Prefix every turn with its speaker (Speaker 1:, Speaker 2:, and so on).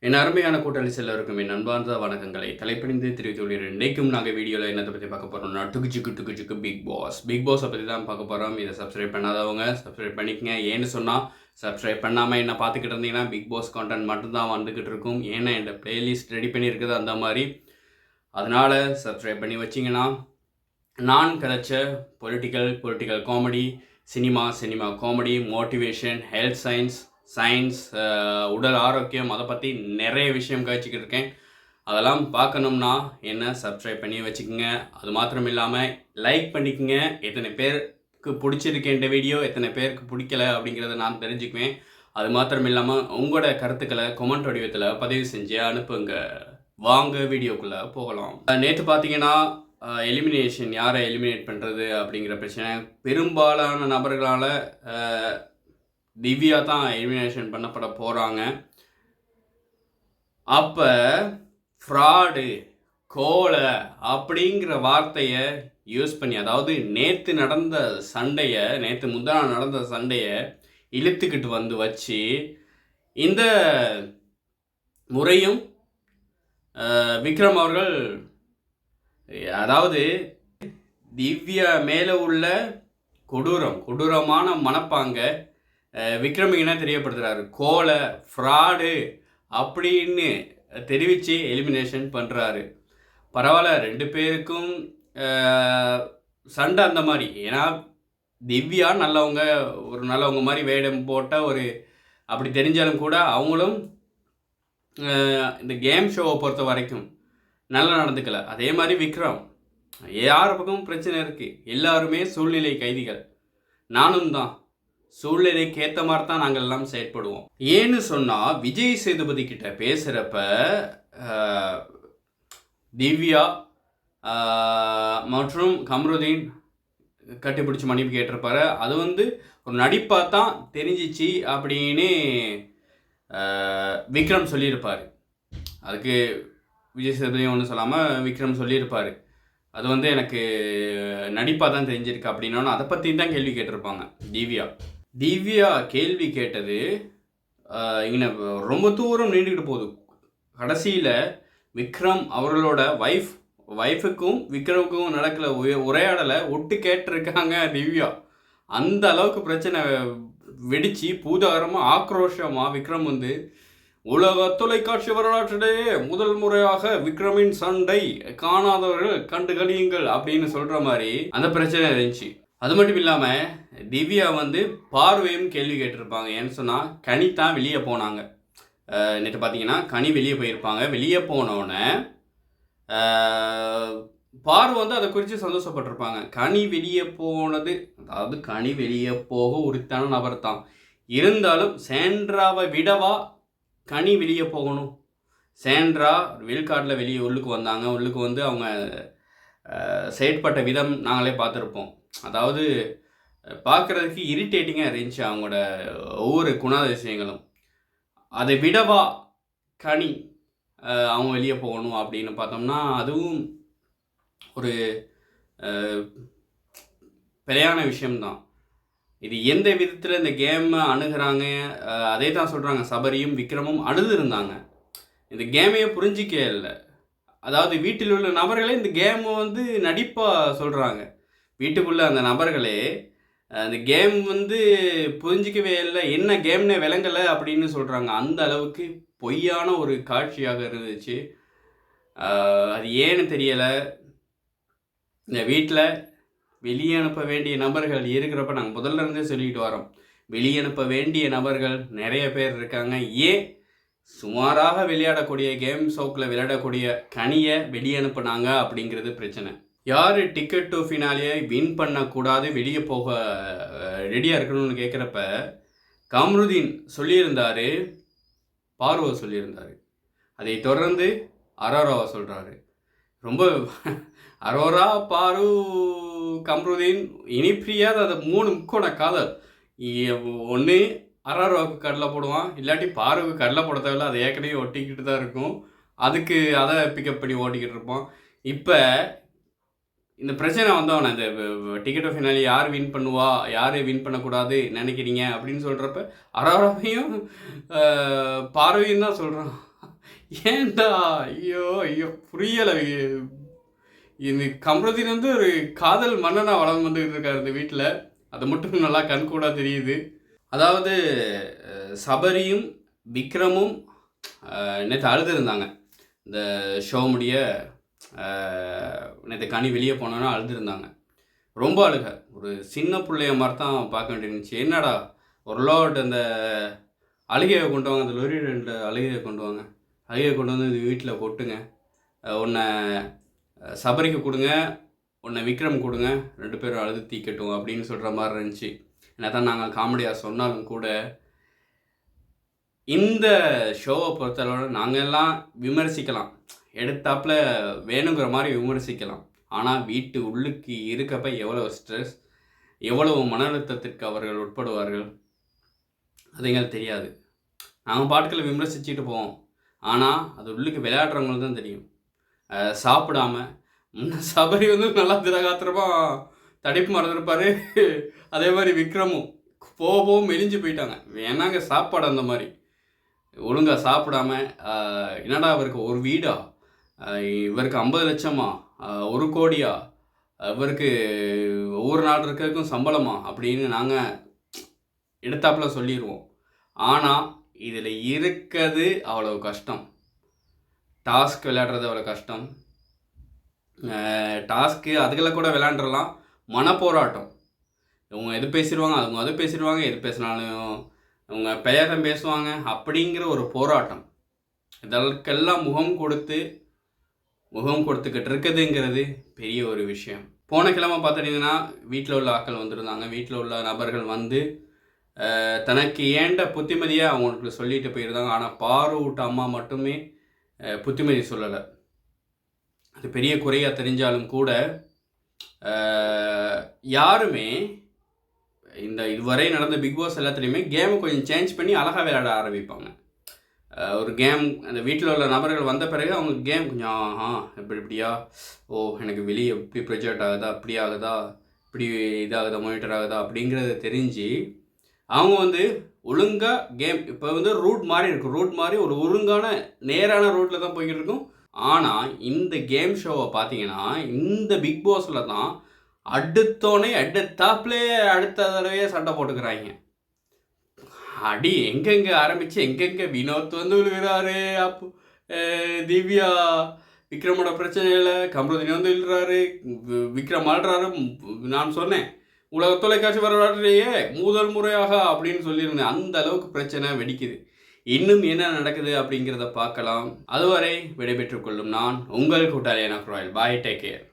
Speaker 1: என் அருமையான கூட்டாளி செல்லருக்கும் என் அன்பார்ந்த வணக்கங்களை தலைப்பணிந்து தெரிவித்துள்ளேன். இன்றைக்கும் நாங்கள் வீடியோவில் என்னத்தை பற்றி பார்க்க போகிறோம்னா டுக்கு பிக் பாஸ் பற்றி தான் பார்க்க போகிறோம். இதை சப்ஸ்கிரைப் பண்ணாதவங்க சப்ஸ்கிரைப் பண்ணிக்கங்க. ஏன்னு சொன்னால் சப்ஸ்கிரைப் பண்ணாமல் என்ன பார்த்துக்கிட்டு இருந்தீங்கன்னா பிக் பாஸ் கான்டென்ட் மட்டும்தான் வந்துக்கிட்டு இருக்கும். ஏன்னா என் பிளேலிஸ்ட் ரெடி பண்ணியிருக்குது அந்த மாதிரி. அதனால் சப்ஸ்கிரைப் பண்ணி வச்சிங்கன்னா நான் கிடைச்ச political comedy, cinema comedy, motivation, health science, உடல் ஆரோக்கியம், அதை பற்றி நிறைய விஷயம் கழிச்சிக்கிட்டு இருக்கேன். அதெல்லாம் பார்க்கணும்னா என்ன சப்ஸ்கிரைப் பண்ணி வச்சுக்கோங்க. அது மாத்திரம் இல்லாமல் லைக் பண்ணிக்கோங்க. எத்தனை பேருக்கு பிடிச்சிருக்கு இந்த வீடியோ, எத்தனை பேருக்கு பிடிக்கல அப்படிங்கிறத நான் தெரிஞ்சுக்குவேன். அது மாத்திரம் இல்லாமல் உங்களோட கருத்துக்களை கமெண்ட் வடிவத்தில் பதிவு செஞ்சு அனுப்புங்க. வாங்க வீடியோக்குள்ளே போகலாம். நேற்று பார்த்தீங்கன்னா எலிமினேஷன், யாரை எலிமினேட் பண்ணுறது அப்படிங்கிற பிரச்சனை. பெரும்பாலான நபர்களால் திவ்யா தான் எலிமினேஷன் பண்ணப்பட போகிறாங்க. அப்போ ஃப்ராடு, கோலை அப்படிங்கிற வார்த்தையை யூஸ் பண்ணி, அதாவது நேற்று முந்தான நடந்த சண்டையை இழுத்துக்கிட்டு வந்து வச்சு இந்த முறையும் விக்ரம் அவர்கள், அதாவது திவ்யா மேலே உள்ள கொடூரமான மனப்பாங்க விக்ரமுக்கு என்ன தெரியப்படுத்துகிறாரு, கோலை, ஃப்ராடு அப்படின்னு தெரிவித்து எலிமினேஷன் பண்ணுறாரு. பரவாயில்ல, ரெண்டு பேருக்கும் சண்டை அந்த மாதிரி. ஏன்னா திவ்யா நல்லவங்க மாதிரி வேடம் போட்ட அப்படி தெரிஞ்சாலும் கூட அவங்களும் இந்த கேம் ஷோவை பொறுத்த வரைக்கும் நல்லா நடந்துக்கல. அதே மாதிரி விக்ரம், யார் பக்கமும் பிரச்சனை இருக்குது. எல்லாருமே சூழ்நிலை கைதிகள். நானும் தான் சூழ்நிலைக்கு ஏற்ற மாதிரி தான் நாங்கள் எல்லாம் செயற்படுவோம். ஏன்னு சொன்னால் விஜய் சேதுபதி கிட்ட பேசுகிறப்ப திவ்யா மற்றும் கம்ருதீன் கட்டிப்பிடிச்சி மன்னிப்பு கேட்டிருப்பாரு. அது ஒரு நடிப்பாக தான் தெரிஞ்சிச்சு அப்படின்னு விக்ரம் சொல்லியிருப்பார். அதுக்கு விஜய் சேதுபதி ஒன்றும் சொல்லாமல் விக்ரம் சொல்லியிருப்பார். அது எனக்கு நடிப்பாக தான் தெரிஞ்சிருக்கு அப்படின்னா அதை பற்றி தான் கேள்வி கேட்டிருப்பாங்க. திவ்யா கேள்வி கேட்டது இங்கே ரொம்ப தூரம் நீண்டுக்கிட்டு போகுது. கடைசியில் விக்ரம் அவர்களோட ஒய்ஃபுக்கும் விக்ரமுக்கும் நடக்கல உரையாடலை ஒட்டு கேட்டிருக்காங்க திவ்யா. அந்த அளவுக்கு பிரச்சனை வெடித்து பூதாகரமாக ஆக்ரோஷமாக விக்ரம் உலக தொலைக்காட்சி வரலாற்றிலேயே முதல் முறையாக விக்ரமின் சண்டை காணாதவர்கள் கண்டு கழியுங்கள் அப்படின்னு சொல்கிற மாதிரி அந்த பிரச்சனை இருந்துச்சு. அது மட்டும் இல்லாமல் திவ்யா பார்வையும் கேள்வி கேட்டிருப்பாங்க. ஏன்னு சொன்னால் கனி தான் வெளியே போனாங்க. நேற்று பார்த்தீங்கன்னா கனி வெளியே போயிருப்பாங்க. வெளியே போனோடனே பார்வை அதை குறித்து சந்தோஷப்பட்டிருப்பாங்க. கனி வெளியே போனது, அதாவது கனி வெளியே போக உரித்தான நபர் தான். இருந்தாலும் சேண்ட்ராவை விடவா கனி வெளியே போகணும்? சேண்ட்ரா வில்காட்டில் வெளியே உள்ளுக்கு வந்தாங்க. உள்ளுக்கு அவங்க செயற்பட்ட விதம் நாங்களே பார்த்துருப்போம். அதாவது பார்க்குறதுக்கு இரிட்டேட்டிங்காக இருந்துச்சு அவங்களோட ஒவ்வொரு குணாதிசயங்களும். அதை விடவா கனி அவங்க வெளியே போகணும் அப்படின்னு பார்த்தோம்னா அதுவும் ஒரு பிழையான விஷயம்தான். இது எந்த விதத்தில் இந்த கேமை அணுகிறாங்க அதே தான் சொல்கிறாங்க. சபரியும் விக்ரமும் அழுது இருந்தாங்க. இந்த கேமையே புரிஞ்சிக்க இல்லை. அதாவது வீட்டில் உள்ள நபர்களே இந்த கேமை நடிப்பாக சொல்கிறாங்க. வீட்டுக்குள்ளே அந்த நபர்களே அந்த கேம் புரிஞ்சிக்கவே இல்லை, என்ன கேம்னே விளங்கலை அப்படின்னு சொல்கிறாங்க. அந்த அளவுக்கு பொய்யான ஒரு காட்சியாக இருந்துச்சு. அது ஏன்னு தெரியலை. இந்த வீட்டில் வெளியே அனுப்ப வேண்டிய நபர்கள் இருக்கிறப்ப நாங்கள் முதல்ல இருந்தே சொல்லிக்கிட்டு வரோம். வெளியே அனுப்ப வேண்டிய நபர்கள் நிறைய பேர் இருக்காங்க. ஏன் சுமாராக விளையாடக்கூடிய கேம் ஷோக்கில் விளையாடக்கூடிய கனியை வெளியே அனுப்புனாங்க அப்படிங்கிறது பிரச்சனை. யார் டிக்கெட் டு ஃபினாலியை வின் பண்ணக்கூடாது, வெளியே போக ரெடியாக இருக்கணும்னு கேட்குறப்ப கம்ருதீன் சொல்லியிருந்தார், பார்வை சொல்லியிருந்தார். அதை தொடர்ந்து அரோராவை சொல்கிறாரு. ரொம்ப அரோரா, பாரு, கம்ருதீன் இனிப்பிரியாத அது 3 முக்கோண காதல். ஒன்று அரோராவுக்கு கடலை போடுவான், இல்லாட்டி பாருக்கு கடலை போட தேவையில்ல, அதை ஏற்கனவே ஒட்டிக்கிட்டு தான் இருக்கும். அதுக்கு அதை பிக்கப் பண்ணி ஓட்டிக்கிட்டு இருப்போம். இப்போ இந்த பிரச்சனை வந்தவன இந்த டிக்கெட் ஆஃப் ஃபினாலி யார் வின் பண்ணுவா, யார் வின் பண்ணக்கூடாது நினைக்கிறீங்க அப்படின்னு சொல்கிறப்ப அரோராவையும் பார்வையும் தான் சொல்கிறான். ஏன்டா? ஐயோ ஐயோ புரியலை. இந்த கமருதீன் வந்து ஒரு காதல் மன்னனா வளம் வந்துகிட்டு இருக்காரு இந்த வீட்டில். அது மட்டும் நல்லா கண்கூடாக தெரியுது. அதாவது சபரியும் விக்ரமும் நேற்று அழுதுருந்தாங்க. இந்த ஷோ முடிய நேற்று கனி வெளியே போனோன்னா அழுதுருந்தாங்க. ரொம்ப அழுக. ஒரு சின்ன பிள்ளைய மாதிரி தான் பார்க்க வேண்டியிருந்துச்சு. என்னடா ஒரு லோட் அந்த அழுகையை கொண்டு வாங்க, அந்த லொரி 2 அழுகையை கொண்டு வாங்க, அழுகையை கொண்டு வந்து இந்த வீட்டில் கொட்டுங்க, உன்னை சபரிக்கு கொடுங்க, உன்னை விக்ரம் கொடுங்க, 2 பேரும் அழுது தீக்கட்டும் அப்படின்னு சொல்கிற மாதிரி இருந்துச்சு. என்ன தான் நாங்கள் காமெடியாக சொன்னாலும் கூட இந்த ஷோவை பொறுத்தளவு நாங்கள் எல்லாம் விமர்சிக்கலாம், எடுத்தாப்புல வேணுங்கிற மாதிரி விமர்சிக்கலாம். ஆனால் வீட்டு உள்ளுக்கு இருக்கப்ப எவ்வளவு ஸ்ட்ரெஸ், எவ்வளவு மன அழுத்தத்திற்கு அவர்கள் உட்படுவார்கள் அது எங்களுக்கு தெரியாது. நாங்கள் பாட்டுக்களை விமர்சிச்சுட்டு போவோம். ஆனால் அது உள்ளுக்கு விளையாடுறவங்களுக்கு தான் தெரியும். சாப்பிடாம சபரி வந்து நல்லா திரகாத்திரமாக தடிப்பு மறந்துருப்பார். அதே மாதிரி விக்ரமும் போகவும் மெலிஞ்சு போயிட்டாங்க. வேணாங்க சாப்பாடு அந்த மாதிரி ஒழுங்காக சாப்பிடாம, என்னடா இவருக்கு ஒரு வீடா, இவருக்கு 50 லட்சமா, 1 கோடியா, இவருக்கு ஒவ்வொரு நாள் இருக்கிறதுக்கும் சம்பளமா அப்படின்னு நாங்கள் எடுத்தாப்புல சொல்லிடுவோம். ஆனால் இதில் இருக்கிறது அவ்வளோ கஷ்டம். டாஸ்க் விளையாடுறது அவ்வளோ கஷ்டம். டாஸ்க்கு அதுகளை கூட விளையாண்டுடலாம். மனப்போராட்டம். இவங்க எது பேசிடுவாங்க, அவங்க அது பேசிடுவாங்க, எது பேசினாலும் அவங்க பெயரம் பேசுவாங்க. அப்படிங்கிற ஒரு போராட்டம். இதற்கெல்லாம் முகம் கொடுத்துக்கிட்டு இருக்குதுங்கிறது பெரிய ஒரு விஷயம். போன கிழமை பார்த்துட்டிங்கன்னா வீட்டில் உள்ள ஆட்கள் வந்துருந்தாங்க. வீட்டில் உள்ள நபர்கள் வந்து தனக்கு ஏண்ட புத்திமதியை அவங்களுக்கு சொல்லிட்டு போயிருந்தாங்க. ஆனால் பாரு விட்ட அம்மா மட்டுமே புத்திமதி சொல்லலை. அது பெரிய குறையாக தெரிஞ்சாலும் கூட யாருமே இதுவரை நடந்த பிக் பாஸ் எல்லாத்துலேயுமே கேமை கொஞ்சம் சேஞ்ச் பண்ணி அழகாக விளையாட ஆரம்பிப்பாங்க. ஒரு கேம் அந்த வீட்டில் உள்ள நபர்கள் வந்த பிறகு அவங்க கேம் கொஞ்சம் இப்படியா, எனக்கு வெளியே இப்படி ப்ரொஜெக்ட் ஆகுதா, இப்படி ஆகுதா, இப்படி இதாகுதா, மானிட்டர் ஆகுதா அப்படிங்கிறத தெரிஞ்சு அவங்க வந்து ஒழுங்காக கேம் இப்போ வந்து ரூட் மாதிரி இருக்கும். ரூட் மாதிரி ஒரு ஒழுங்கான நேரான ரூட்டில் தான் போய்கிட்டு இருக்கும். ஆனால் இந்த கேம் ஷோவை பார்த்தீங்கன்னா இந்த பிக் பாஸில் தான் அடுத்தாப்புலே அடுத்த தடவையே சண்டை போட்டுக்கிறாங்க. அடி எங்கெங்கே ஆரம்பித்து எங்கெங்கே வினோத் வந்து விழுகிறாரு, அப்போ திவ்யா விக்ரமோட பிரச்சனையில் கமருதீன் வந்து விழுறாரு, விக்ரம் ஆடுறாரு. நான் சொன்னேன் உலக தொலைக்காட்சி வரலாற்றிலேயே முதல் முறையாக அப்படின்னு சொல்லியிருந்தேன். அந்த அளவுக்கு பிரச்சனை வெடிக்குது. இன்னும் என்ன நடக்குது அப்படிங்கிறத பார்க்கலாம். அதுவரை விடைபெற்றுக் கொள்ளும் நான் உங்கள் கூட்டாளியான ராயல். பாய், டேக் கேர்.